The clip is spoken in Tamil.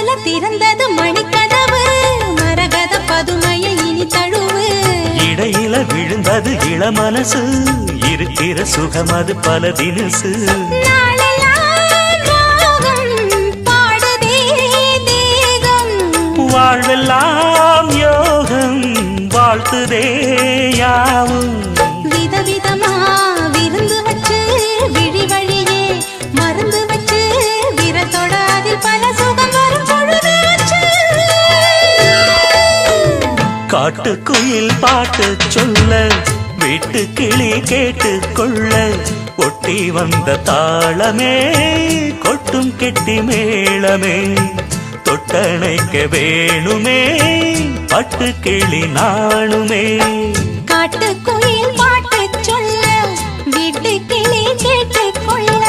மனசுல திறந்தது மணிக்கதவு மரகத பதுமையை இனி தழுவு இடையில விழுந்தது இள மனசு இருக்கிற சுகம் அது பல தினசு வாழ்வெல்லாம் யோகம் வாழ்த்துதே யாவும் விதவிதமா விருந்து வச்சு விழி வழியே மருந்து வச்சு விரத்தோட அதில் பல சுகம் வரும் பொழுதாச்சு காட்டுக்குயில் பாட்டு சொல்ல வீட்டு கிளி கேட்டு கொள்ள ஒட்டி வந்த தாளமே கொட்டும் கெட்டி மேளமே தொட்டணைக்க வேணுமே பட்டு கிளி நாணுமே காட்டுக்குயில் பாட்டு சொல்ல வீட்டு கிளி கேட்டு கொள்ள